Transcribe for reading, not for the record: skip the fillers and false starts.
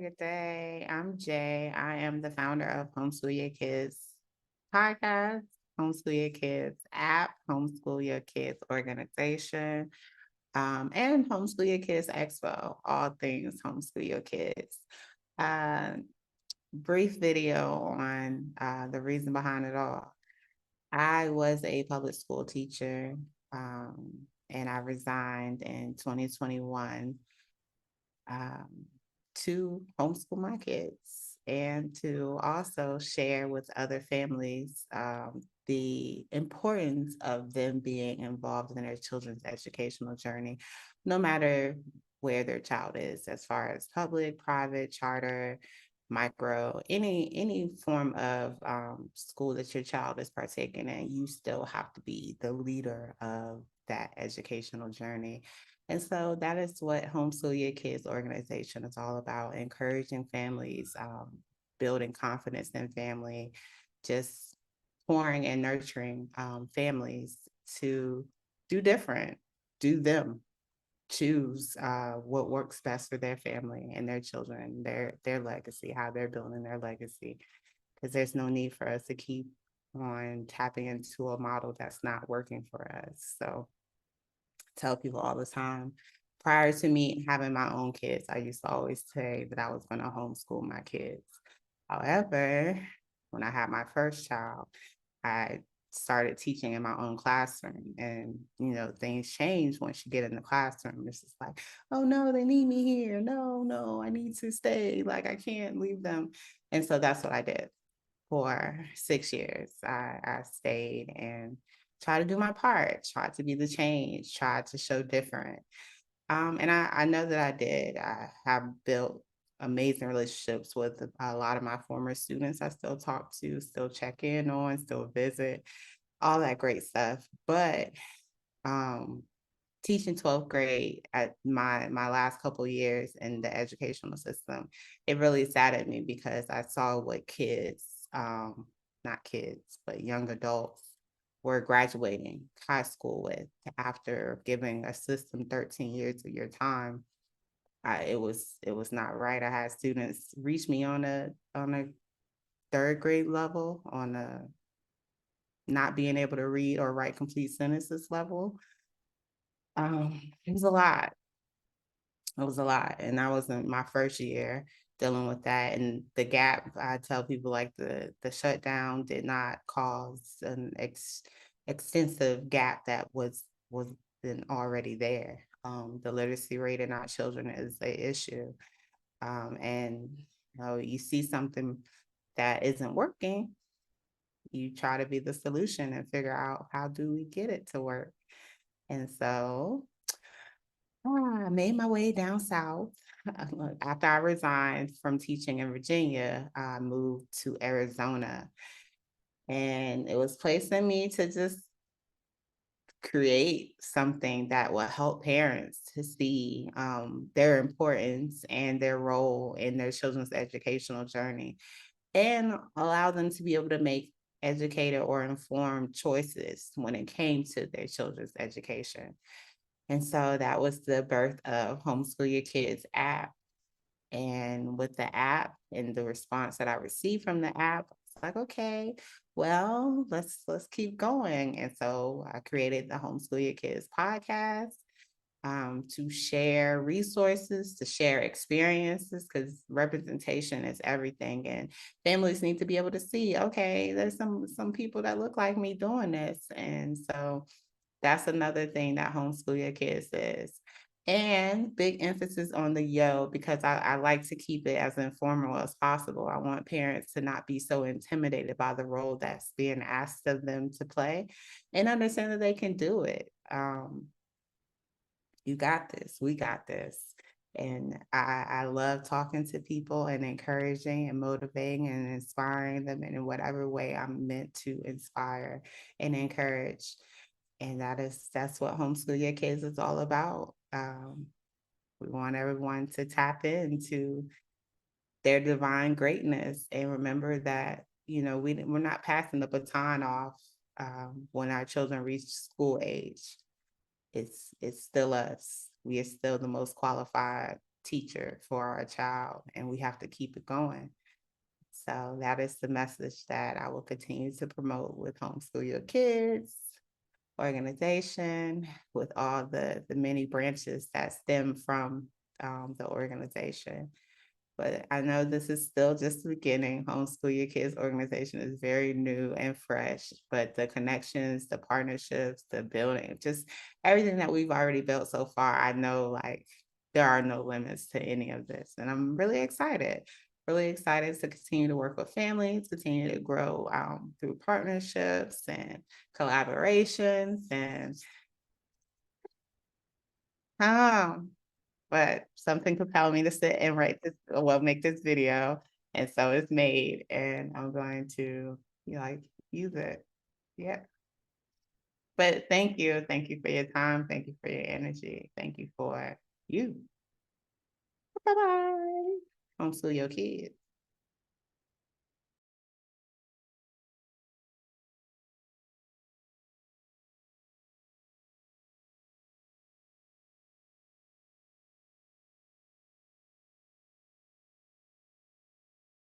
good day. I'm Jay. I am the founder of Homeschool Your Kids podcast, Homeschool Your Kids app, Homeschool Your Kids organization, and Homeschool Your Kids Expo, all things Homeschool Your Kids. Uh, Brief video on the reason behind it all. I was a public school teacher, and I resigned in 2021 um, to homeschool my kids and to also share with other families the importance of them being involved in their children's educational journey, no matter where their child is, as far as public, private, charter, micro, any form of school that your child is partaking in, you still have to be the leader of that educational journey. And so that is what Homeschool Your Kids organization is all about, encouraging families, building confidence in family, just pouring and nurturing families to do different, do them, choose what works best for their family and their children, their legacy, how they're building their legacy. Because there's no need for us to keep on tapping into a model that's not working for us. So tell people all the time. Prior to me having my own kids, I used to always say that I was going to homeschool my kids. However, when I had my first child, I started teaching in my own classroom, and things change once you get in the classroom. It's just like, oh no, they need me here. No, I need to stay. Like, I can't leave them. And so that's what I did for 6 years. I stayed and tried to do my part, tried to be the change, tried to show different. And I know that I did. I have built amazing relationships with a lot of my former students I still talk to, still check in on, still visit, all that great stuff. But um, teaching 12th grade at my last couple of years in the educational system, it really saddened me because I saw what kids, not kids, but young adults were graduating high school with after giving a system 13 years of your time. It was not right. I had students reach me on a third grade level, on a not being able to read or write complete sentences level. It was a lot. It was a lot. And that was in my first year dealing with that. And the gap, I tell people, like, the shutdown did not cause an extensive gap that was been already there. The literacy rate in our children is an issue. And you see something that isn't working, you try to be the solution and figure out, how do we get it to work? And so I made my way down south. After I resigned from teaching in Virginia, I moved to Arizona. And it was placed in me to just create something that will help parents to see their importance and their role in their children's educational journey, and allow them to be able to make educated or informed choices when it came to their children's education. And so that was the birth of Homeschool Your Kids app. And with the app and the response that I received from the app, it's like, okay, well, let's keep going. And so I created the Homeschool Your Kids podcast, to share resources, to share experiences, because representation is everything. And families need to be able to see, okay, there's some people that look like me doing this. And so that's another thing that Homeschool Your Kids is. And big emphasis on the yo, because I like to keep it as informal as possible. I want parents to not be so intimidated by the role that's being asked of them to play, and understand that they can do it. You got this, we got this. And I love talking to people and encouraging and motivating and inspiring them in whatever way I'm meant to inspire and encourage. And that's what Homeschool Your Kids is all about. We want everyone to tap into their divine greatness and remember that, we're not passing the baton off when our children reach school age. It's still us. We are still the most qualified teacher for our child, and we have to keep it going. So that is the message that I will continue to promote with Homeschool Your Kids organization, with all the many branches that stem from the organization. But I know this is still just the beginning. Homeschool Your Kids organization is very new and fresh, but the connections, the partnerships, the building, just everything that we've already built so far, I know like there are no limits to any of this. And I'm really excited to continue to work with families, continue to grow through partnerships and collaborations and um, but something compelled me to sit and write this, well, make this video. And so it's made, and I'm going to like use it. Yeah. But thank you. Thank you for your time. Thank you for your energy. Thank you for you. Bye bye. Homeschool your kids.